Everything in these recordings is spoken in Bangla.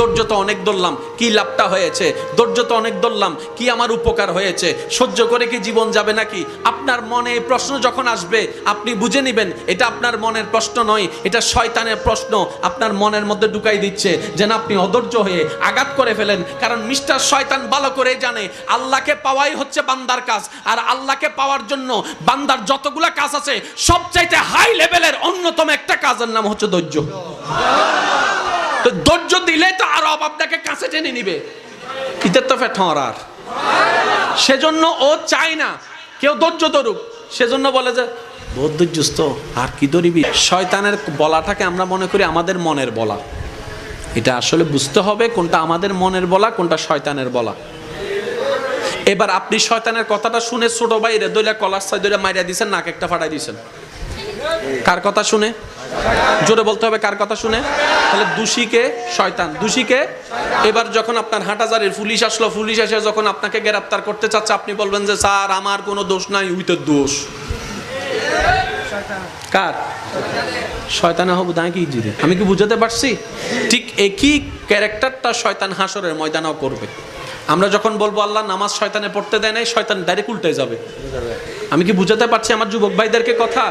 ধৈর্য তো অনেক ধরলাম, কি লাভটা হয়েছে? ধৈর্য তো অনেক ধরলাম, কি আমার উপকার হয়েছে? সহ্য করে কি জীবন যাবে নাকি? আপনার মনে এই প্রশ্ন যখন আসবে, আপনি বুঝে নেবেন এটা আপনার মনের প্রশ্ন নয়, এটা শয়তানের প্রশ্ন আপনার মনের মধ্যে ঢুকাই দিচ্ছে, যেন আপনি অধৈর্য হয়ে আঘাত করে ফেলেন। কারণ মিস্টার শয়তান ভালো করে জানে আল্লাহকে পাওয়াই হচ্ছে বান্দার কাজ, আর আল্লাহকে পাওয়ার জন্য বান্দার যতগুলা কাজ আছে সবচাইতে হাই লেভেলের অন্যতম একটা কাজের নাম হচ্ছে ধৈর্য। তো ধৈর্য দিলে তো আরো আপনাকে কাছে টেনে নিবে, ইতে তো ফেটরার। সেজন্য ও চায় না কেউ ধৈর্য ধরুক, সেজন্য বলে যে বহুত ধৈর্যস্ত আর কি ধরিবি। শয়তানের বলাটাকে আমরা মনে করি আমাদের মনের বলা, এটা আসলে বুঝতে হবে কোনটা আমাদের মনের বলা, কোনটা শয়তানের বলা। এবার আপনি শয়তানের কথাটা শুনে ছোট ভাইরে দইলা কলার সাই দইলা মাইরা দিয়েছেন, নাক একটা ফাটাই দিয়েছেন। কার কথা শুনে? জোরে বলতে হবে, কার কথা শুনে? তাহলে দোষীকে শয়তান, দোষীকে। এবার যখন আপনার হাটাজারির পুলিশ আসলো, পুলিশ এসে যখন আপনাকে গ্রেফতার করতে চাচ্ছে, আপনি বলবেন যে স্যার আমার কোনো দোষ নাই, উইতের দোষ। কার? শয়তানে হবু দাঁড়িয়ে কি জিরে, আমি কি বুঝাতে পারছি? ঠিক একই ক্যারেক্টারটা শয়তান হাসরের ময়দানেও করবে। আমরা যখন বলবো আল্লাহ নামাজ শয়তানে পড়তে দেয় নাই, শয়তান ডাইরেক্ট উল্টে যাবে। আমি কি বুঝাতে পারছি আমার যুবক ভাইদেরকে কথা?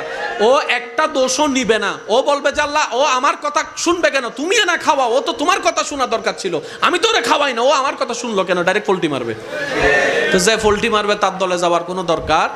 ও একটা দোষও নিবে না, ও বলবে যে আল্লাহ ও আমার কথা শুনবে কেন? তুমি না খাওয়া, ও তো তোমার কথা শোনা দরকার ছিল, আমি তো ওরে খাওয়াই না, ও আমার কথা শুনলো কেন? ডাইরেক্ট পোল্টি মারবে। তো যে পোল্টি মারবে তার দলে যাওয়ার কোনো দরকার।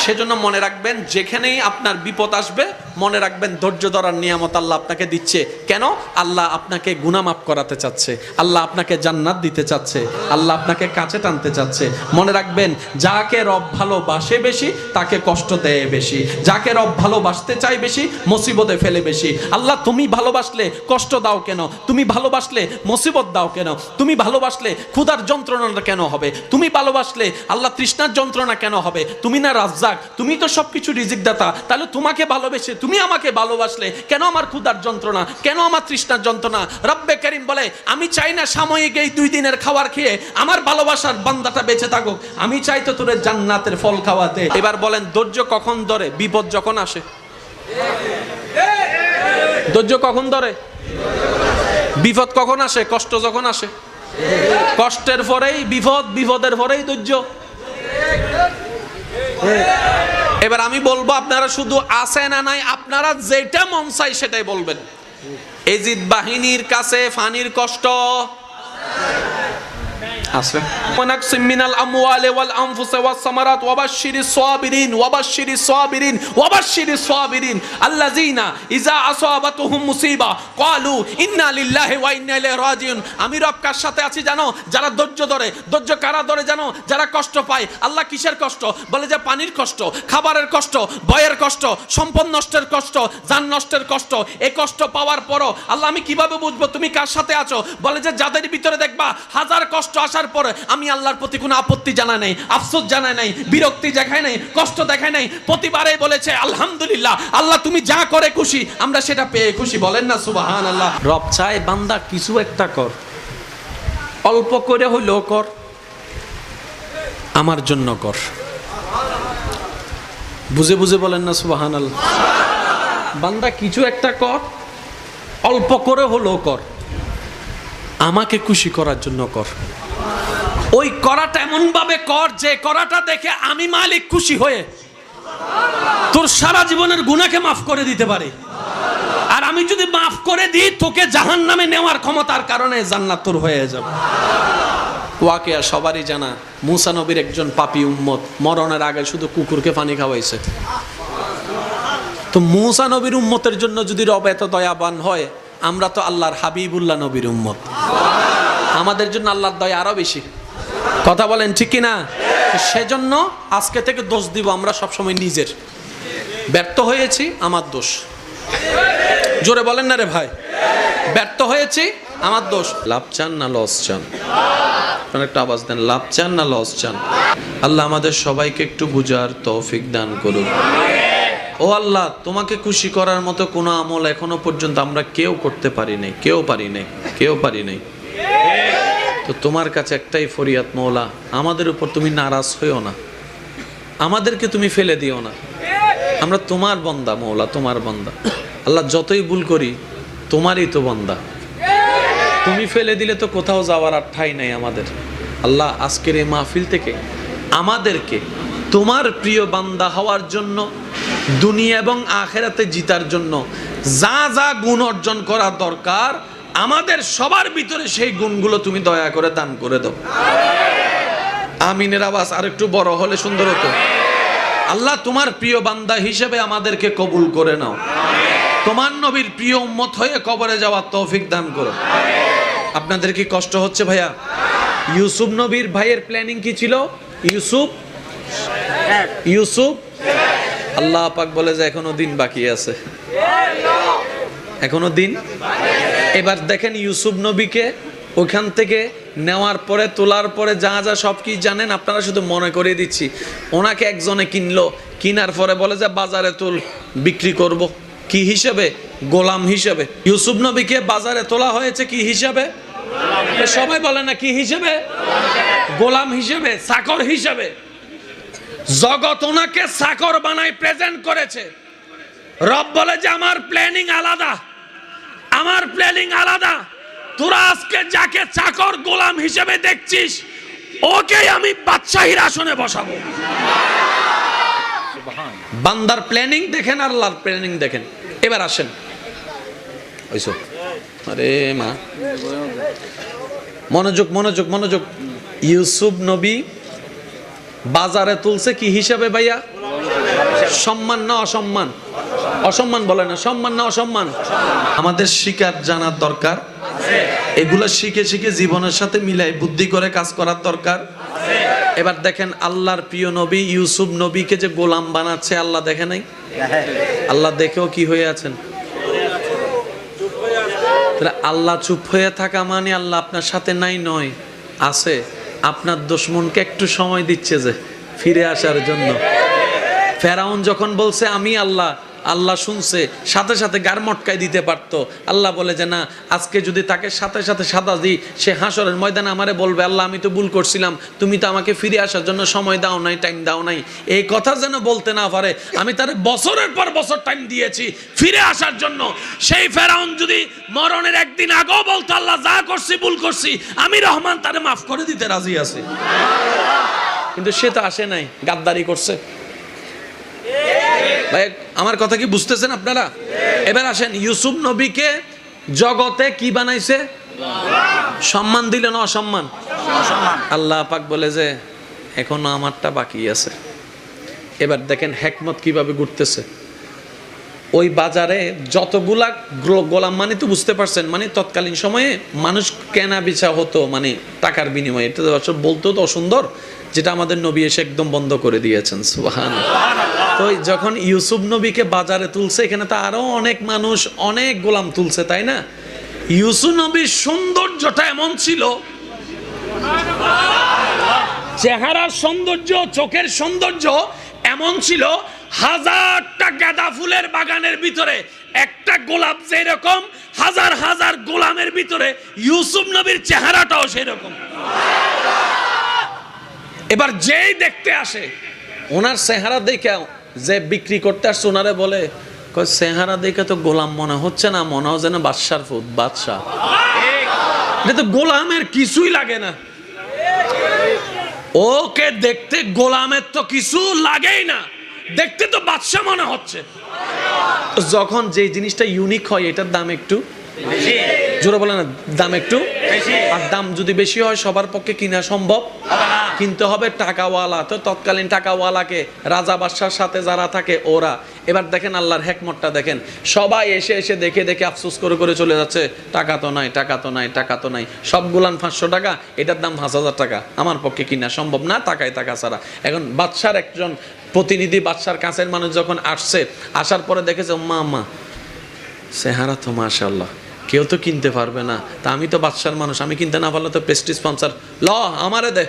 সেজন্য মনে রাখবেন, যেখানেই আপনার বিপদ আসবে মনে রাখবেন ধৈর্য ধরার নিয়ামত আল্লাহ আপনাকে দিচ্ছে। কেন? আল্লাহ আপনাকে গুনাহ মাফ করাতে চাচ্ছে, আল্লাহ আপনাকে জান্নাত দিতে চাচ্ছে, আল্লাহ আপনাকে কাছে টানতে চাচ্ছে। মনে রাখবেন, যাকে রব ভালোবাসে বেশি তাকে কষ্ট দেয় বেশি, যাকে রব ভালোবাসতে চাই বেশি মুসিবতে ফেলে বেশি। আল্লাহ তুমি ভালোবাসলে কষ্ট দাও কেন? তুমি ভালোবাসলে মুসিবত দাও কেন? তুমি ভালোবাসলে ক্ষুধার যন্ত্রণাটা কেন হবে? তুমি ভালোবাসলে আল্লাহ তৃষ্ণার যন্ত্রণা কেন হবে? তুমি না রাজ্জাক, তুমি তো সবকিছু রিজিক দাতা, তাহলে তোমাকে ভালোবেসে তুমি আমাকে ভালোবাসলে কেন আমার ক্ষুধার যন্ত্রণা, কেন আমার তৃষ্ণার যন্ত্রণা? রব্বে করিম বলে আমি চাই না সাময়িক এই 2 দিনের খাবার খেয়ে আমার ভালোবাসার বান্দাটা বেঁচে থাকুক, আমি চাই তো তোরে জান্নাতের ফল খাওয়াতে। এবার বলেন ধৈর্য কখন ধরে? বিপদ যখন আসে। ধৈর্য কখন ধরে? বিপদ কখন আসে? কষ্ট যখন আসে। কষ্টের পরেই বিপদ, বিপদের পরেই ধৈর্য। এবার আমি বলবো আপনারা শুধু আছে না নাই, আপনারা যেটা মন চাই সেটাই বলবেন। এজিদ বাহিনীর কাছে ফানির কষ্ট আছে। মিনাল আমওয়ালি ওয়াল আনফুসি ওয়াস সামারাত ওয়াবাশশিরিস সাবিরিন ওয়াবাশশিরিস সাবিরিন ওয়াবাশশিরিস সাবিরিন আল্লাযিনা ইযা আসাবাতুহুম মুসিবা ক্বালু ইন্না লিল্লাহি ওয়া ইন্না ইলাইহি রাজিউন। আমি রব কার সাথে আছি জানো? যারা ধৈর্য ধরে। ধৈর্য কারা ধরে জানো? যারা কষ্ট পায়। আল্লাহ কিসের কষ্ট? বলে যে পানির কষ্ট, খাবারের কষ্ট, ভয়ের কষ্ট, সম্পদ নষ্টের কষ্ট, জান নষ্টের কষ্ট। এই কষ্ট পাওয়ার পরও আল্লাহ আমি কিভাবে বুঝবো তুমি কার সাথে আছো? বলে যে যাদের ভিতরে দেখবা হাজার কষ্ট আসার পরে আমি আল্লাহর প্রতি কোনো আপত্তি জানাই নাই, আফসোস জানাই নাই, বিরক্তি দেখাই নাই, কষ্ট দেখাই নাই, প্রতিবারেই বলেছে আলহামদুলিল্লাহ, আল্লাহ তুমি যা করে খুশি, আমরা সেটা পেয়ে খুশি। বলেন না সুবহানাল্লাহ। রব চায় বান্দা কিছু একটা কর, অল্প করে হইলেও কর, আমার জন্য কর। বুঝে বুঝে বলেন না সুবহানাল্লাহ। বান্দা কিছু একটা কর, অল্প করে হলেও কর, আমাকে খুশি করার জন্য কর। ওই করাটা এমন ভাবে কর যে করাটা দেখে আমি মালিক খুশি হয়ে তোর সারা জীবনের গুনাহকে মাফ করে দিতে পারি। আর আমি যদি মাফ করে দিই তোকে জাহান্নামে নেওয়ার ক্ষমতার কারণে জান্নাত তোর হয়ে যাবে। ওয়াকিয়া সবারই জানা, মুসা নবীর একজন পাপী উম্মত মরণের আগে শুধু কুকুরকে পানি খাওয়াইছে। তো মুসা নবীর উম্মতের জন্য যদি রব এত দয়াবান হয়, আমরা তো আল্লাহর হাবিবুল্লাহ নবীর উম্মত, আমাদের জন্য আল্লাহর দয়া আরো বেশি। কথা বলেন ঠিক কিনা? সেজন্য আজকে থেকে দোষ দিব আমরা সবসময় নিজের। ব্যর্থ হয়েছি আমার দোষ। জোরে বলেন না রে ভাই, ব্যর্থ হয়েছি আমার দোষ। লাভ চান না লস চান? একটা আওয়াজ দেন, লাভ চান না লস চান? আল্লাহ আমাদের সবাইকে একটু বুঝার তৌফিক দান করুন। ও আল্লাহ, তোমাকে খুশি করার মতো কোনো আমল এখনো পর্যন্ত আমরা কেউ করতে পারি নাই, কেউ পারি নাই। তো তোমার কাছে একটাই ফরিয়াদ, মওলা আমাদের উপর তুমি নারাজ হইও না, আমাদেরকে তুমি ফেলে দিও না। আমরা তোমার বান্দা মওলা, তোমার বান্দা। আল্লাহ যতই ভুল করি তোমারই তো বান্দা। তুমি ফেলে দিলে তো কোথাও যাওয়ার আর ঠাঁই নাই আমাদের। আল্লাহ আজকের এই মাহফিল থেকে আমাদেরকে তোমার প্রিয় বান্দা হওয়ার জন্য, দুনিয়া এবং আখেরাতে জিতার জন্য যা যা গুণ অর্জন করা দরকার আমাদের সবার ভিতরে সেই গুণগুলো তুমি দয়া করে দান করে দাও। আমিনের আওয়াজ আর একটু বড় হলে সুন্দর হতো। আল্লাহ তোমার প্রিয় বান্দা হিসেবে আমাদেরকে কবুল করে নাও। তোমার নবীর প্রিয় উম্মত হয়ে কবরে যাওয়ার তৌফিক দান করো। আপনাদের কি কষ্ট হচ্ছে ভাইয়া? ইউসুফ নবীর ভাইয়ের প্ল্যানিং কি ছিল? ইউসুফ আল্লাহ পাক বলে যে এখনো দিন বাকি আছে, এখনো দিন। এবার দেখেন ইউসুফ নবীকে ওখান থেকে নেওয়ার পরে, তোলার পরে যা যা সব কি জানেন আপনারা, শুধু মনে করিয়ে দিচ্ছি। ওনাকে একজনে কিনলো, কিনার পরে বলে যে বাজারে তুল, বিক্রি করব। কি হিসেবে? গোলাম হিসেবে। ইউসুফ নবীকে বাজারে তোলা হয়েছে কি হিসেবে? সবাই বলে না কি হিসেবে? গোলাম হিসেবে, চাকর হিসেবে। জগৎ ওনাকে চাকর বানায় প্রেজেন্ট করেছে। রব বলে যে আমার প্ল্যানিং আলাদা, আমার প্ল্যানিং আলাদা। তোরা আজকে যাকে চাকর গোলাম হিসেবে দেখছিস ওকে আমি বাদশাহীর আসনে বসাবো। বান্দার প্ল্যানিং দেখেন, আল্লাহর প্ল্যানিং দেখেন। এবার আসেন, আরে মা মনোযোগ মনোযোগ মনোযোগ। ইউসুফ নবী বাজারে তুলছে কি হিসাবে ভাইয়া? সম্মান না অসম্মান? অসম্মান বলে না, সম্মান না অসম্মান? আমাদের শিকার জানার দরকার, এগুলো শিখে শিখে জীবনের সাথে মিলাই বুদ্ধি করে কাজ করার দরকার। এবার দেখেন আল্লাহর প্রিয় নবী ইউসুফ নবীকে যে গোলাম বানাচ্ছে আল্লাহ দেখে নাই? আল্লাহ দেখেও কি হয়ে আছেন? আল্লাহ চুপ হয়ে থাকা মানে আল্লাহ আপনার সাথে নাই নয়, আছে। আপনার দুশমনকে একটু সময় দিচ্ছে যে ফিরে আসার জন্য। ফেরাউন যখন বলছে আমি আল্লাহ, আল্লাহ শুনছে, সাথে সাথে গার মটকায় দিতে পারতো। আল্লাহ বলে যে না, আজকে যদি তাকে সাথে সাথে সাদা দিই, সে হাসরের ময়দানে আমারে বলবে আল্লাহ আমি তো ভুল করছিলাম, তুমি তো আমাকে ফিরে আসার জন্য সময় দাও নাই, টাইম দাও নাই। এই কথা যেন বলতে না পারে, আমি তার বছরের পর বছর টাইম দিয়েছি ফিরে আসার জন্য। সেই ফেরাউন যদি মরণের একদিন আগেও বলতো আল্লাহ যা করছি ভুল করছি, আমি রহমান তারে মাফ করে দিতে রাজি আছি। কিন্তু সে তো আসে নাই, গাদ্দারি করছে। ভাই আমার কথা কি বুঝতেছেন আপনারা? এবার আসেন, ইউসুফ নবীকে জগতে কি বানাইছে? সম্মান দিল না অসম্মান? আল্লাহ পাক বলে যে এখনো আমারটা বাকি আছে। এবার দেখেন হেকমত কিভাবে ঘুরতেছে। ওই বাজারে যতগুলা গোলাম, মানে তো বুঝতে পারছেন, মানে তৎকালীন সময়ে মানুষ কেনা বেচা হতো মানে টাকার বিনিময়ে। এটা বলতেও তো অসুন্দর, যেটা আমাদের নবী এসে একদম বন্ধ করে দিয়েছেন। সুবহানাল্লাহ। তো যখন ইউসুফ নবীকে বাজারে তুলছে, এখানে তো আরো অনেক মানুষ, অনেক গোলাম তুলছে, তাই না? ইউসুফ নবীর সৌন্দর্যটা এমন ছিল, চেহারার সৌন্দর্য, চোখের সৌন্দর্য এমন ছিল, হাজারটা গাঁদা ফুলের বাগানের ভিতরে একটা গোলাপ যেরকম, হাজার হাজার গোলামের ভিতরে ইউসুফ নবীর চেহারাটাও সেরকম। এবার যেই দেখতে আসে ওনার চেহারা দেখে, যে বিক্রি করতে আসছে ওনারে বলে চেহারা দেখে তো গোলাম মনে হচ্ছে না, মনে হয় যেন বাদশার ফুট, বাদশাহ। এটা তো গোলামের কিছুই লাগে না, ওকে দেখতে গোলামের তো কিছু লাগেই না, দেখতে তো বাদশাহ মনে হচ্ছে। যখন যে জিনিসটা ইউনিক হয় এটার দাম একটু জোরে বলে না, দাম একটু, আর দাম যদি বেশি হয় সবার পক্ষে কিনা সম্ভব, কিনতে হবে টাকাওয়ালা। তো তৎকালীন টাকাওয়ালাকে, রাজা বাদশার সাথে যারা থাকে ওরা। এবার দেখেন আল্লাহর হেকমতটা দেখেন, সবাই এসে এসে দেখে দেখে আফসোস করে করে চলে যাচ্ছে, টাকা তো নাই, টাকা তো নাই, টাকা তো নাই। সবগুলান 500 টাকা, এটার দাম 5000 টাকা, আমার পক্ষে কিনা সম্ভব না, টাকায় টাকা ছাড়া। এখন বাদশার একজন প্রতিনিধি, বাদশার কাছের মানুষ যখন আসছে, আসার পরে দেখেছে মা চেহারা তো মাশাআল্লাহ, কেউ তো কিনতে পারবে না, তা আমি তো বাদশার মানুষ, আমি কিনতে না পারলে তো প্রেস্টিজ স্পন্সর, ল আমারে দে।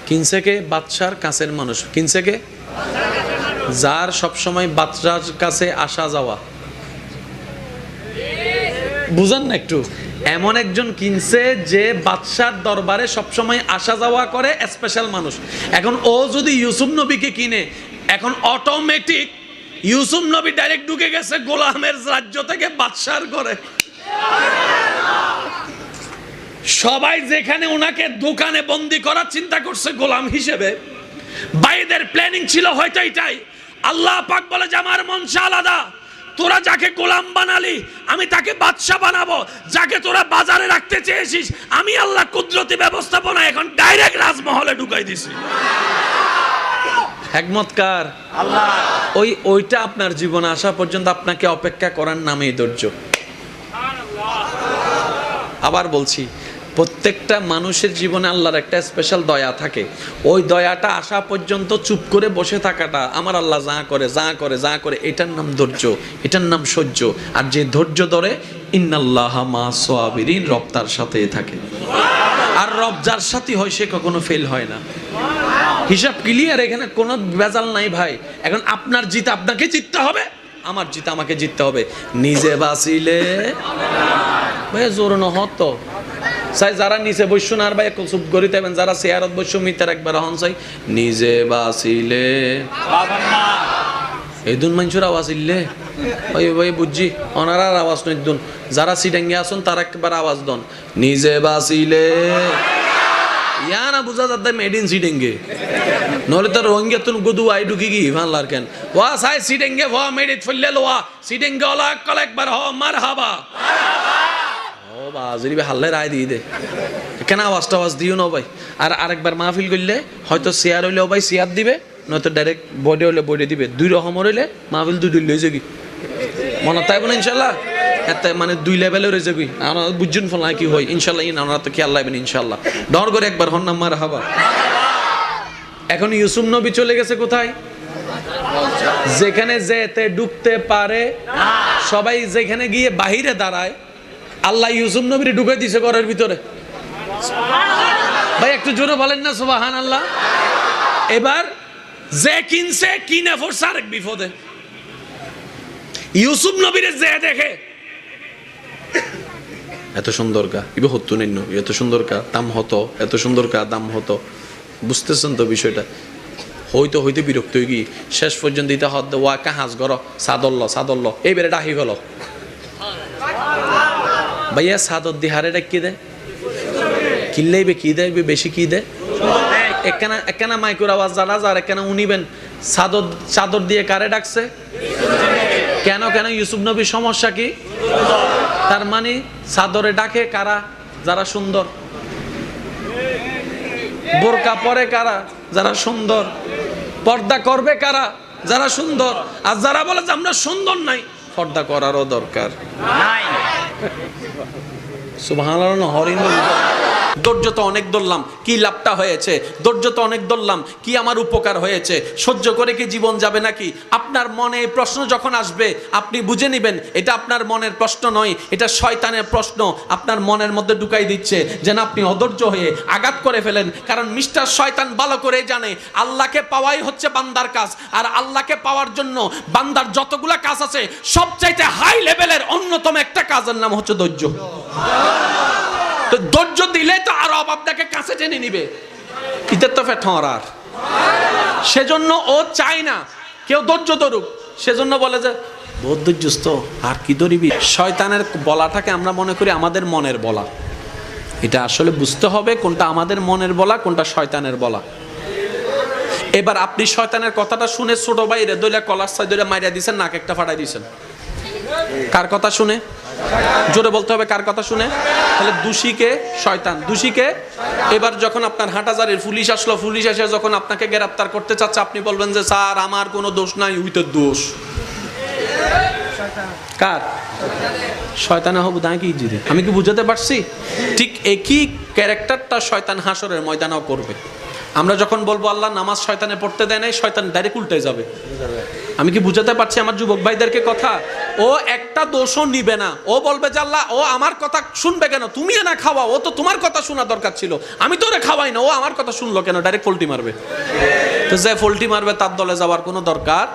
কিনছে কে? বাদশার কাছের মানুষ। কিনছে কে? যার সবসময় বাদশার কাছে আসা যাওয়া। বুঝেন না একটু? এমন একজন কিনছে যে বাদশার দরবারে সবসময় আসা যাওয়া করে, স্পেশাল মানুষ। এখন ও যদি ইউসুফ নবীকে কিনে, এখন অটোমেটিক ইউসুফ নবী ডাইরেক্ট ঢুকে গেছে গোলামের রাজ্য থেকে বাদশার ঘরে। সবাই যেখানে ওনাকে দোকানে বন্দি করার চিন্তা করছে গোলাম হিসেবে, বাইদের প্ল্যানিং ছিল হয়তো এটাই। আল্লাহ পাক বলে যে আমার মনসা আলাদা, তোরা যাকে গোলাম বানালি আমি তাকে বাদশা বানাবো, যাকে তোরা বাজারে রাখতে চেয়েছিস আমি আল্লাহ কুদরতি ব্যবস্থাপনা এখন ডাইরেক্ট রাজমহলে ঢুকাই দিছি। হিকমতকার আল্লাহ। ওইটা আপনার জীবনে আসা পর্যন্ত আপনাকে অপেক্ষা করার নামেই ধৈর্য। আবার বলছি, প্রত্যেকটা মানুষের জীবনে আল্লাহর একটা স্পেশাল দয়া থাকে। ওই দয়াটা আসা পর্যন্ত চুপ করে বসে থাকাটা, আমার আল্লাহ যা করে যা করে যা করে, এটার নাম ধৈর্য, এটার নাম সহ্য। আর যে ধৈর্য ধরে, ইন্নাল্লাহা মা'আস সাবিরিন, রব তার সাথেই থাকে। আর রব যার সাথে হয় সে কখনো ফেল হয় না। হিসাব ক্লিয়ার, এখানে কোনো ভেজাল নাই ভাই। এখন আপনার জিত আপনাকে জিততে হবে, আমার জিত আমাকে জিততে হবে। নিজে বাঁচিলে ভাই জোর নহত চাই, যারা নিচে বৈশ্য না আর ভাই চুপ করি থাকবেন, যারা চেয়ারত বৈশ্য মিটার একবার হন চাই। নিজে বাঁচিলে এই দুন মানুষের আওয়াজ ইল্লে ওই ভাই বুঝছি, ওনার আওয়াজ নয় দুন। যারা সিডাঙ্গে আসুন তারা একবার আওয়াজ দন, নিজে বাঁচিলে। ইয়া না বুঝা যাতে মেডিন সিডেঙ্গে, নলে তো রোহিঙ্গা তুন গুদু আই ঢুকি কি ভানলার কেন ওয়া সাই সিডেঙ্গে ওয়া মেডিট ফলে লোয়া সিডেঙ্গে ওলা কল একবার হ মারহাবা। ও বাজরি বে হাল্লে রায় দিয়ে দে, কেন আওয়াজ দিও না ভাই। আর আরেকবার মাহফিল করলে হয়তো শেয়ার হইলেও ভাই শেয়ার দিবে, নয়তো ডাইরেক্ট বডি হইলে বডি দিবে। দুই রকম হইলে মাহফিল দুই লই যাবি, মনে তাইব না ইনশাল্লাহ। এত মানে দুই লেভেলে রয়েছে কি আমরা বুঝুন ফল কি হয় ইনশাল্লাহ। আমরা তো খেয়াল লাগবেন ইনশাল্লাহ। ডর করে একবার হন না মারহাবা। এখন ইউসুফ নবী চলে গেছে কোথায়? যেখানে যেতে ঢুকতে পারে সবাই, যেখানে গিয়ে বাহিরে দাঁড়ায়, আল্লাহ ইউসুফ নবীরে ঢুকে দিছে ঘরের ভিতরে। ভাই একটু জোরে বলেন না সুবহানাল্লাহ। এবার যে কিনছে কিনে পড়ছে আরেক বিপদে। ইউসুফ নবীরে যে দেখে এত সুন্দর কা ইবে হতো নেই, এত সুন্দর কা দাম হতো, এত সুন্দর কা দাম হতো। বুঝতেছেন তো বিষয়টা? হইতে হইতে বিরক্ত হয়ে গিয়ে শেষ পর্যন্ত দিতে হত ওয়া কাহাজ গর সাদল্ল এইবারে ডাহি গেল। ভাইয়া সাদর দিহারে কি দেয়, কিনলেইবে কি দেয়, বেশি কি দেয়। একখানা মাইকুর আওয়াজ জানা যার একখানা উনিবেন চাদর দিয়ে কারে ডাকছে কেন? ইউসুফ নবীর সমস্যা কি? তার মানে চাদরে ডাকে কারা? যারা সুন্দর। বোরকা পরে কারা? যারা সুন্দর। পর্দা করবে কারা? যারা সুন্দর। আর যারা বলে যে আমরা সুন্দর নাই, পর্দা করারও দরকার নাই। সুবহানাল্লাহ। হরিণ ধৈর্য তো অনেক ধরলাম, কি লাভটা হয়েছে? ধৈর্য তো অনেক ধরলাম, কি আমার উপকার হয়েছে? সহ্য করে কি জীবন যাবে নাকি? আপনার মনে প্রশ্ন যখন আসবে আপনি বুঝে নেবেন এটা আপনার মনের প্রশ্ন নয়, এটা শয়তানের প্রশ্ন আপনার মনের মধ্যে ঢুকাই দিচ্ছে, যেন আপনি অধৈর্য হয়ে আঘাত করে ফেলেন। কারণ মিস্টার শয়তান ভালো করে জানে আল্লাহকে পাওয়াই হচ্ছে বান্দার কাজ। আর আল্লাহকে পাওয়ার জন্য বান্দার যতগুলা কাজ আছে সবচাইতে হাই লেভেলের অন্যতম একটা কাজের নাম হচ্ছে ধৈর্য। তো ধৈর্য দিলে তো আর আপনাকে কাছে টেনে নিবে, ইতের তো ফেটর। সেজন্য ও চায় না কেউ ধৈর্য ধরুক। সেজন্য বলে যে বহুত ধৈর্যস্ত আর কি ধরিবি। শয়তানের বলাটাকে আমরা মনে করি আমাদের মনের বলা। এটা আসলে বুঝতে হবে কোনটা আমাদের মনের বলা, কোনটা শয়তানের বলা। এবার আপনি শয়তানের কথাটা শুনে ছোট ভাইরে দইলা কলার সাই দইলা মাইরা দিয়েছেন, নাক একটা ফাটাই দিয়েছেন। কার কথা শুনে? জোরে বলতে হবে, কার কথা শুনে? তাহলে দোষীকে? শয়তান। দোষীকে? এবার যখন আপনার হাটাজারির পুলিশ আসলো, পুলিশ এসে যখন আপনাকে গ্রেফতার করতে চাচ্ছে, আপনি বলবেন যে স্যার আমার কোনো দোষ নাই, উইতের দোষ। কার? শয়তানে হবু দাঁড়ি কি জিরে। আমি কি বুঝাতে পারছি? ঠিক একই ক্যারেক্টারটা শয়তান হাসরের ময়দানেও করবে। আমরা যখন বলবো আল্লাহ নামাজ শয়তানে পড়তে দেয় নাই, শয়তান ডাইরেক্ট উল্টে যাবে। আমি কি বুঝাতে পারছি আমার যুবক ভাইদেরকে কথা? ও একটা দোষও নিবে না, ও বলবে যে আল্লাহ ও আমার কথা শুনবে কেন? তুমি না খাওয়া, ও তো তোমার কথা শোনা দরকার ছিল, আমি তো ওরে খাওয়াই না, ও আমার কথা শুনলো কেন? ডাইরেক্ট পোল্টি মারবে। তো যে পোল্টি মারবে তার দলে যাওয়ার কোনো দরকার।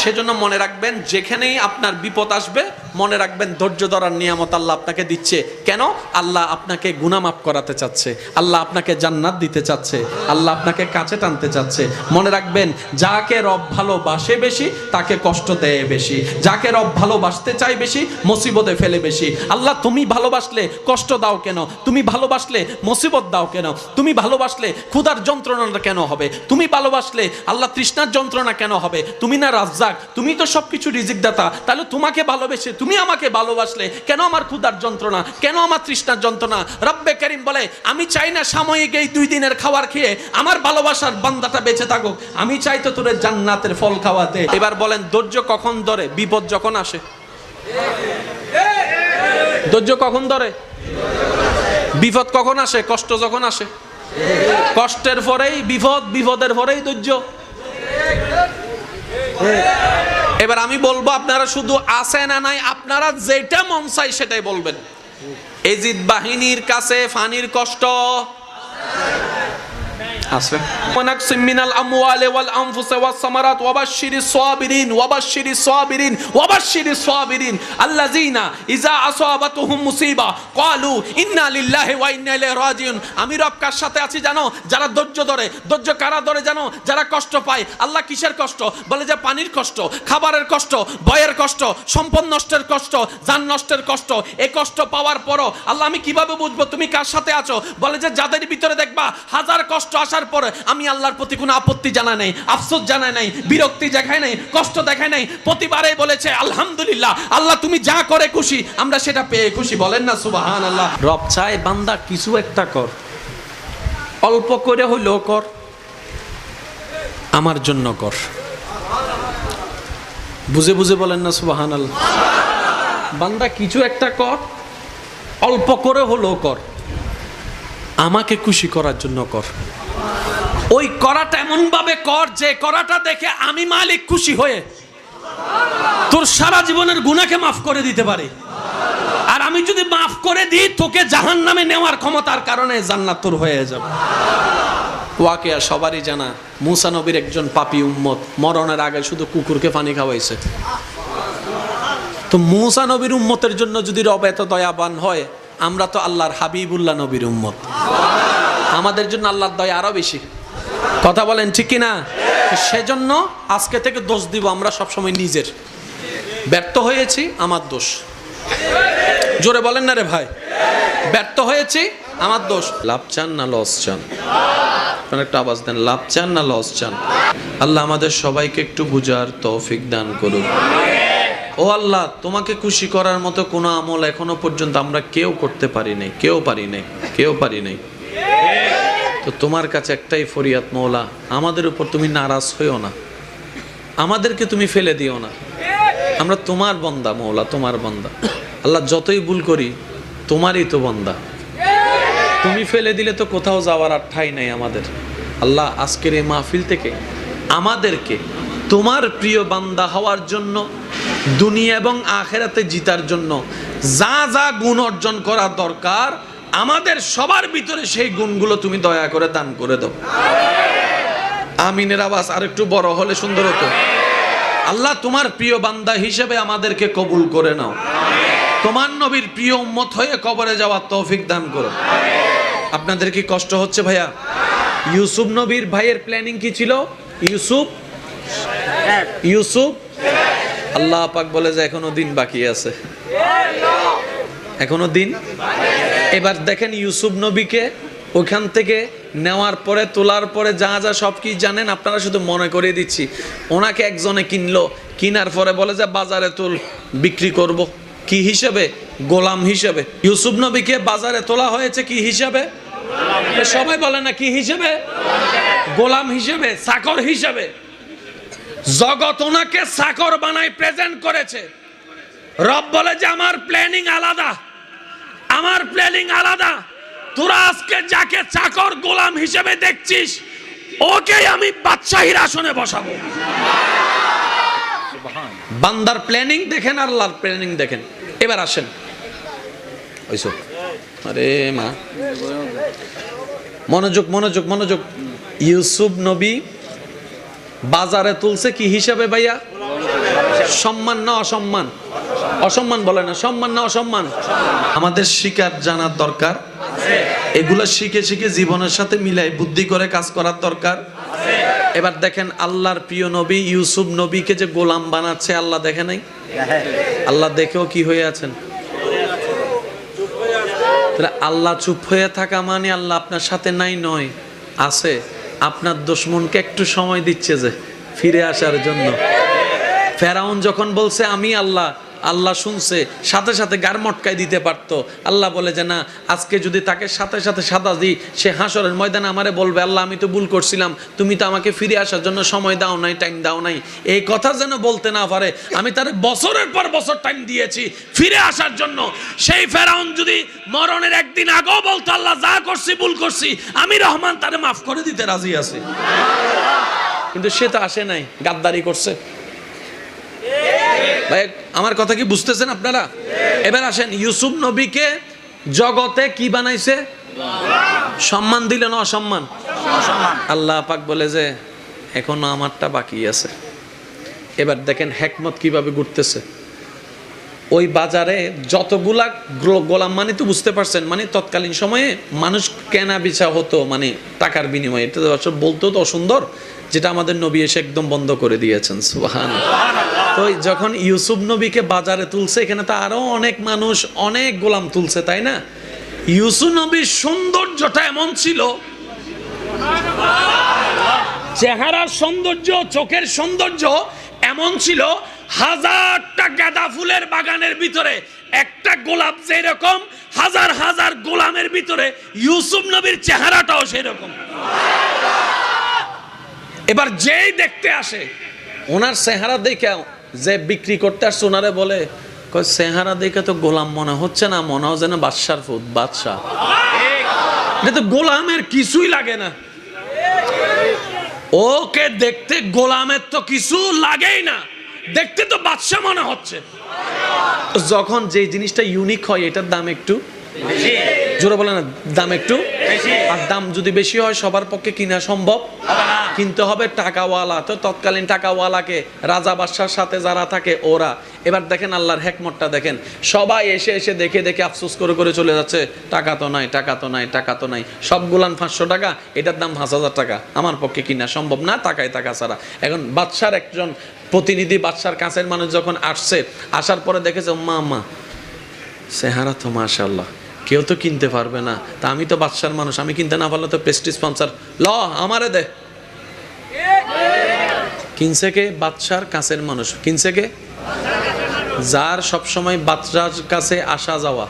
সেজন্য মনে রাখবেন যেখানেই আপনার বিপদ আসবে মনে রাখবেন ধৈর্য ধরার নিয়ামত আল্লাহ আপনাকে দিচ্ছে। কেন? আল্লাহ আপনাকে গুনাহ মাফ করাতে চাচ্ছে, আল্লাহ আপনাকে জান্নাত দিতে চাচ্ছে, আল্লাহ আপনাকে কাছে টানতে চাচ্ছে। মনে রাখবেন, যাকে রব ভালোবাসে বেশি তাকে কষ্ট দেয় বেশি, যাকে রব ভালোবাসতে চায় বেশি মুসিবতে ফেলে বেশি। আল্লাহ তুমি ভালোবাসলে কষ্ট দাও কেন? তুমি ভালোবাসলে মুসিবত দাও কেন? তুমি ভালোবাসলে ক্ষুধার যন্ত্রণাটা কেন হবে? তুমি ভালোবাসলে আল্লাহ তৃষ্ণার যন্ত্রণা কেন হবে? তুমি না রাজ্জাক, তুমি তো সবকিছু রিজিক দাতা। তাহলে তোমাকে ভালোবেসে তুমি আমাকে ভালোবাসলে কেন আমার ক্ষুধার যন্ত্রণা, কেন আমার তৃষ্ণার যন্ত্রণা? রব্বে করিম বলে, আমি চাই না সাময়িক এই 2 দিনের খাবার খেয়ে আমার ভালোবাসার বান্দাটা বেঁচে থাকুক, আমি চাই তো তোরে জান্নাতের ফল খাওয়াতে। এবার বলেন, ধৈর্য কখন ধরে? বিপদ যখন আসে। ধৈর্য কখন ধরে? বিপদ কখন আসে? কষ্ট যখন আসে। কষ্টের পরেই বিপদ, বিপদের পরেই ধৈর্য। এবার আমি বলবো, আপনারা শুধু আছে না নাই, আপনারা যেটা মন চাই সেটাই বলবেন। এজিদ বাহিনীর কাছে ফানির কষ্ট আছে। ওয়ানাকসিম মিনাল আমওয়ালি ওয়াল আনফুসি ওয়াস সামারাত ওয়াবাশশিরিস সাবিরিন ওয়াবাশশিরিস সাবিরিন ওয়াবাশশিরিস সাবিরিন আল্লাযিনা ইযা আসাবাতুহুম মুসিবা ক্বালু ইন্না লিল্লাহি ওয়া ইন্না ইলাইহি রাজিউন। আমি রব কার সাথে আছি জানো? যারা ধৈর্য ধরে। ধৈর্য কারা ধরে জানো? যারা কষ্ট পায়। আল্লাহ কিসের কষ্ট? বলে যে পানির কষ্ট, খাবারের কষ্ট, ভয়ের কষ্ট, সম্পদ নষ্টের কষ্ট, জান নষ্টের কষ্ট। এই কষ্ট পাওয়ার পরও আল্লাহ আমি কিভাবে বুঝবো তুমি কার সাথে আছো? বলে যে যাদের ভিতরে দেখবা হাজার কষ্ট আসার পরে আমি আল্লাহর প্রতি কোনো আপত্তি জানাই নাই, আফসোস জানাই নাই, বিরক্তি দেখাই নাই, কষ্ট দেখাই নাই, প্রতিবারেই বলেছে আলহামদুলিল্লাহ, আল্লাহ তুমি যা করে খুশি, আমরা সেটা পেয়ে খুশি। বলেন না সুবহানাল্লাহ। রব চায় বান্দা কিছু একটা কর, অল্প করে হইলেও কর, আমার জন্য কর। বুঝে বুঝে বলেন না সুবহানাল্লাহ। বান্দা কিছু একটা কর, অল্প করে হলেও কর, আমাকে খুশি করার জন্য কর। ওই করাটা এমন ভাবে কর যে করাটা দেখে আমি মালিক খুশি হয়ে তোর সারা জীবনের গুনাহকে মাফ করে দিতে পারি। আর আমি যদি মাফ করে দিই, তোকে জাহান্নামে নেওয়ার ক্ষমতার কারণে জান্নাত তোর হয়ে যাবে। ওয়াকিয়া সবারই জানা, মুসা নবীর একজন পাপী উম্মত মরণের আগে শুধু কুকুরকে পানি খাওয়াইছে। তো মুসা নবীর উম্মতের জন্য যদি রব এত দয়াবান হয়, আমরা তো আল্লাহর হাবিবুল্লাহ নবীর উম্মত, আমাদের জন্য আল্লাহর দয়া আরো বেশি। কথা বলেন ঠিক কিনা? সেজন্য আজকে থেকে দোষ দিব আমরা সবসময় নিজের। ব্যর্থ হয়েছি, আমার দোষ। জোরে বলেন না রে ভাই, ব্যর্থ হয়েছি, আমার দোষ। লাভ চান না লস চান? একটা আওয়াজ দেন, লাভ চান না লস চান? আল্লাহ আমাদের সবাইকে একটু বুঝার তৌফিক দান করুন। ও আল্লাহ, তোমাকে খুশি করার মতো কোনো আমল এখনো পর্যন্ত আমরা কেউ করতে পারি নাই, কেউ পারি নাই। তো তোমার কাছে একটাই ফরিয়াদ, মওলা আমাদের উপর তুমি নারাজ হইও না, আমাদেরকে তুমি ফেলে দিও না। আমরা তোমার বান্দা মওলা, তোমার বান্দা। আল্লাহ যতই ভুল করি তোমারই তো বান্দা, তুমি ফেলে দিলে তো কোথাও যাওয়ার আর ঠাঁই নাই আমাদের। আল্লাহ আজকের এই মাহফিল থেকে আমাদেরকে তোমার প্রিয় বান্দা হওয়ার জন্য, দুনিয়া এবং আখিরাতে জিতার জন্য যা যা গুণ অর্জন করা দরকার আমাদের সবার ভিতরে সেই গুণগুলো তুমি দয়া করে দান করে দাও। আমিনের আওয়াজ আর একটু বড় হলে সুন্দর হতো। আল্লাহ তোমার প্রিয় বান্দা হিসেবে আমাদেরকে কবুল করে নাও, তোমার নবীর প্রিয় উম্মত হয়ে কবরে যাওয়ার তৌফিক দান করো। আপনাদের কি কষ্ট হচ্ছে ভাইয়া? ইউসুফ নবীর ভাইয়ের প্ল্যানিং কি ছিল? ইউসুফ আল্লাহ পাক বলে যে এখনো দিন বাকি আছে, এখনো দিন। এবার দেখেন ইউসুফ নবীকে ওখান থেকে নেওয়ার পরে, তোলার পরে যা যা সব কি জানেন আপনারা, শুধু মনে করিয়ে দিচ্ছি। ওনাকে একজনে কিনলো, কিনার পরে বলে যে বাজারে তুল, বিক্রি করব। কি হিসেবে? গোলাম হিসেবে। ইউসুফ নবীকে বাজারে তোলা হয়েছে কি হিসাবে? সবাই বলে না কি হিসেবে? গোলাম হিসেবে, চাকর হিসেবে। জগৎ ওনাকে চাকর বানাই প্রেজেন্ট করেছে। রব বলে যে আমার প্ল্যানিং আলাদা, আমার প্ল্যানিং আলাদা। তোরা আজকে যাকে চাকর গোলাম হিসেবে দেখছিস, ওকে আমি বাদশাহীর আসনে বসাবো। বান্দার প্ল্যানিং দেখেন, আল্লাহর প্ল্যানিং দেখেন। এবার আসেন, ওইসব আরে মা, মনোযোগ মনোযোগ মনোযোগ। ইউসুফ নবী বাজারে তুলছে কি হিসাবে ভাইয়া? সম্মান না অসম্মান? অসম্মান বলে না, সম্মান না অসম্মান। আমাদের শিকার জানার দরকার, এগুলো শিখে শিখে জীবনের সাথে মিলাই বুদ্ধি করে কাজ করার দরকার। এবার দেখেন আল্লাহর প্রিয় নবী ইউসুফ নবীকে যে গোলাম বানাচ্ছে আল্লাহ দেখে নাই? আল্লাহ দেখেও কি হয়ে আছেন? আল্লাহ চুপ হয়ে থাকা মানে আল্লাহ আপনার সাথে নাই নয়, আছে। আপনার দুশমনকে একটু সময় দিচ্ছে যে ফিরে আসার জন্য। ফেরাউন যখন বলছে আমি আল্লাহ, আল্লাহ শুনছে, সাথে সাথে গার মটকায় দিতে পারতো। আল্লাহ বলে যে না, আজকে যদি তাকে সাথে সাথে সাদা দিই, সে হাসরের ময়দানে আমারে বলবে আল্লাহ আমি তো ভুল করছিলাম, তুমি তো আমাকে ফিরে আসার জন্য সময় দাও নাই, টাইম দাও নাই। এই কথা যেন বলতে না পারে, আমি তার বছরের পর বছর টাইম দিয়েছি ফিরে আসার জন্য। সেই ফেরাউন যদি মরণের একদিন আগেও বলতো আল্লাহ যা করছি ভুল করছি, আমি রহমান তারে মাফ করে দিতে রাজি আছি। কিন্তু সে তো আসে নাই, গাদ্দারি করছে। ভাই আমার কথা কি বুঝতেছেন আপনারা? এবার আসেন, ইউসুফ নবীকে জগতে কি বানাইছে? সম্মান দিলেন অসম্মান? আল্লাহ পাক বলে যে এখনো আমারটা বাকি আছে। এবার দেখেন হেকমত কিভাবে ঘুরতেছে। ওই বাজারে যতগুলা গোলাম, মানে তো বুঝতে পারছেন, মানে তৎকালীন সময়ে মানুষ কেনা বেচা হতো মানে টাকার বিনিময়ে। এটা বলতেও তো অসুন্দর, যেটা আমাদের নবী এসে একদম বন্ধ করে দিয়েছেন। সুবহানাল্লাহ। তো যখন ইউসুফ নবীকে বাজারে তুলছে, এখানে তো আরো অনেক মানুষ অনেক গোলাম তুলছে, তাই না? ইউসুফ নবীর সৌন্দর্যটা এমন ছিল, চেহারার সৌন্দর্য, চোখের সৌন্দর্য এমন ছিল, হাজারটা গাঁদা ফুলের বাগানের ভিতরে একটা গোলাপ যেরকম, হাজার হাজার গোলামের ভিতরে ইউসুফ নবীর চেহারাটাও সেরকম। এবার যেই দেখতে আসে, ওনার চেহারা দেখে যে বিক্রি করতে আসছে ওনারে বলে, চেহারা দেখে তো গোলাম মনে হচ্ছে না, মনে হয় যেন বাদশার ফুট, বাদশাহ। এটা তো গোলামের কিছুই লাগে না, ওকে দেখতে গোলামের তো কিছু লাগেই না, দেখতে তো বাদশা মনে হচ্ছে। যখন যে জিনিসটা ইউনিক হয় এটার দাম একটু জোরে বলে না, দাম একটু, আর দাম যদি বেশি হয় সবার পক্ষে কিনা সম্ভব, কিনতে হবে টাকাওয়ালা। তো তৎকালীন টাকাওয়ালাকে রাজা বাদশার সাথে যারা থাকে ওরা। এবার দেখেন আল্লাহর হেকমতটা দেখেন, সবাই এসে এসে দেখে দেখে আফসোস করে করে চলে যাচ্ছে, টাকা তো নাই, টাকা তো নাই, টাকা তো নাই। সব গুলান 500 টাকা, এটার দাম 5000 টাকা, আমার পক্ষে কিনা সম্ভব না, টাকায় টাকা ছাড়া। এখন বাদশার একজন প্রতিনিধি, বাদশার কাছের মানুষ যখন আসছে, আসার পরে দেখেছে মা চেহারা তো মাশাআল্লাহ, কেউ তো কিনতে পারবে না, তা আমি তো বাদশার মানুষ, আমি কিনতে না পারলে তো প্রেস্টিজ স্পন্সর, ল আমারে দে। কিনছে কে? বাদশার কাছের মানুষ। কিনছে কে? যার সবসময় বাদশার কাছে আসা যাওয়া।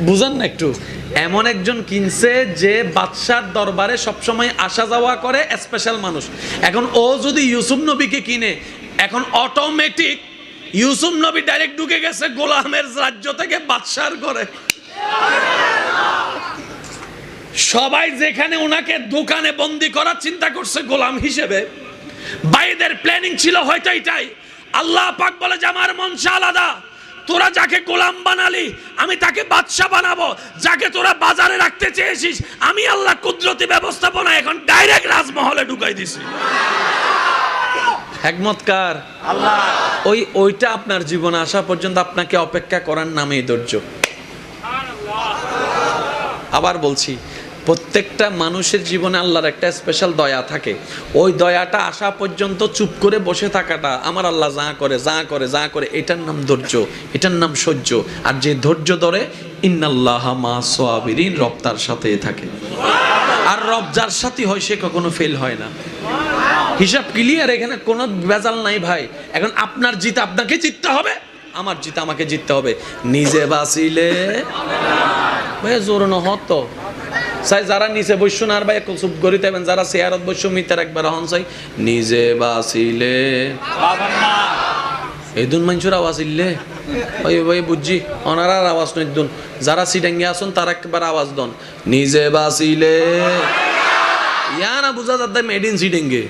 বুঝেন না একটু? এমন একজন কিনছে যে বাদশার দরবারে সবসময় আসা যাওয়া করে, স্পেশাল মানুষ। এখন ও যদি ইউসুফ নবীকে কিনে, এখন অটোমেটিক ইউসুফ নবী ডাইরেক্ট ঢুকে গেছে গোলামের রাজ্য থেকে বাদশার ঘরে। সবাই যেখানে ওনাকে দোকানে বন্দি করার চিন্তা করছে গোলাম হিসেবে, বাইদের প্ল্যানিং ছিল হয়তো এটাই। আল্লাহ পাক বলে যে আমার মনসা আলাদা, তোরা যাকে গোলাম বানালি আমি তাকে বাদশা বানাবো, যাকে তোরা বাজারে রাখতে চেয়েছিস আমি আল্লাহ কুদরতি ব্যবস্থাপনা এখন ডাইরেক্ট রাজমহলে ঢুকাই দিছি। হিকমতকার আল্লাহ। ওইটা আপনার জীবনে আসা পর্যন্ত আপনাকে অপেক্ষা করার নামই ধৈর্য। আবার বলছি, প্রত্যেকটা মানুষের জীবনে আল্লাহর একটা স্পেশাল দয়া থাকে। ওই দয়াটা আসা পর্যন্ত চুপ করে বসে থাকাটা, আমার আল্লাহ যা করে যা করে যা করে, এটার নাম ধৈর্য, এটার নাম সহ্য। আর যে ধৈর্য ধরে, ইন্নাল্লাহা মা সাবিরিন, রব তার সাথে থাকে। আর রব যার সাথে হয় সে কখনো ফেল হয় না। হিসাব ক্লিয়ার, এখানে কোনো ভেজাল নাই ভাই। এখন আপনার জিত আপনাকে জিততে হবে, আমার জিত আমাকে জিততে হবে। নিজে বাঁচিলে ভাই জোর নহত চাই, যারা নিচে বসছো না আর ভাই চুপ করি থাকবেন, যারা চেয়ারত বসছো মিটার একবার হন চাই, নিজে বাঁচিলে এই দুন মানুষের আওয়াজ ইল্লে ওই ভাই বুঝছি, ওনার আওয়াজ নয় দুন, যারা সিডাঙ্গে আসুন তারা একবার আওয়াজ দন, নিজে বাঁচিলে। ইয়া না বুঝা যাতে মেড ইন সিডেঙ্গে,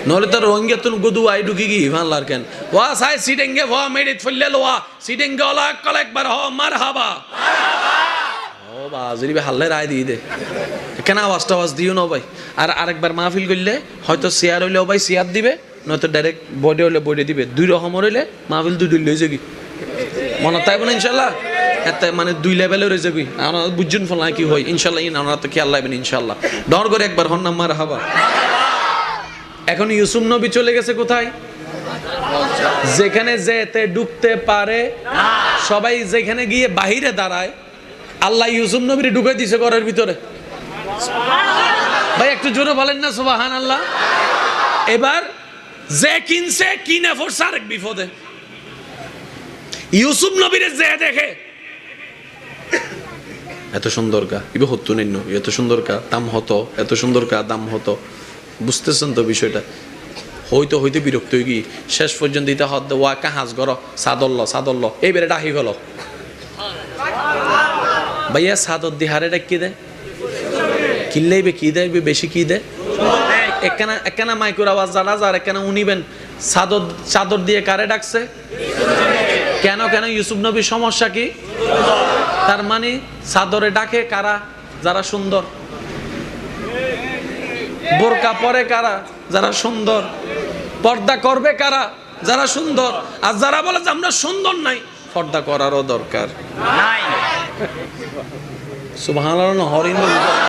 নহলে তো রোহিঙ্গা তুন গুদু আই ঢুকি কি ভাল্লার কেন ওয়া সাই সিডেঙ্গে ওয়া মেড ইট ফলে লোয়া সিডেঙ্গে ওলা কল একবার হ মারহাবা ও বাজরি হাল্লে রায় দিয়ে দে, কেন আওয়াজ দিও না ভাই। আর আরেকবার মাহফিল করলে হয়তো শেয়ার হইলেও ভাই শেয়ার দিবে, নয়তো ডাইরেক্ট বডি হলে বডি দিবে, দুই রকম হইলে মাহফিল দুই লই যাবি মনে তাই বলে ইনশাল্লাহ এত মানে দুই লেভেলে রয়ে যাবি বুঝুন ফল কি হয় ইনশাল্লাহ ওনারা তো খেয়াল লাগবেন ইনশাল্লাহ ডর করে একবার হন নাম্বার হাবা। এখন ইউসুফ নবী চলে গেছে কোথায়? যেখানে যেতে ঢুকতে পারে সবাই, যেখানে গিয়ে বাহিরে দাঁড়ায় আল্লাহ ইউসুফ নবীর ঢুকে দিছে ঘরের ভিতরে। ভাই একটু জোরে বলেন না সুবহানাল্লাহ। এবার যে কিনছে কিনে পড়ছে আরেক বিপদে। ইউসুফ নবীরে যে দেখে এত সুন্দর কা ইবে হতো নিন্ন, এত সুন্দর কা দাম হতো, এত সুন্দর কা দাম হতো, বুঝতেছেন তো বিষয়টা? হইতে হইতে বিরক্ত হয়ে গিয়ে শেষ পর্যন্ত দিতে হদ ওয়া কাহাজ গর সাদল্ল এইবারে ডাকি গেল ভাইয়া সাদর দিহারে ডাকি দেয় কিনলেইবে কি দেয় বেশি কি দেয় একখানা মাইকুর আওয়াজ জানা যার একখানা উনিবেন চাদর দিয়ে কারে ডাকছে কেন ইউসুফ নবীর সমস্যা কি? তার মানে চাদরে ডাকে কারা? যারা সুন্দর। বোরকা পরে কারা? যারা সুন্দর। পর্দা করবে কারা? যারা সুন্দর। আর যারা বলে যে আমরা সুন্দর নাই, পর্দা করারও দরকার নাই। সুবহানাল্লাহ। হরিণ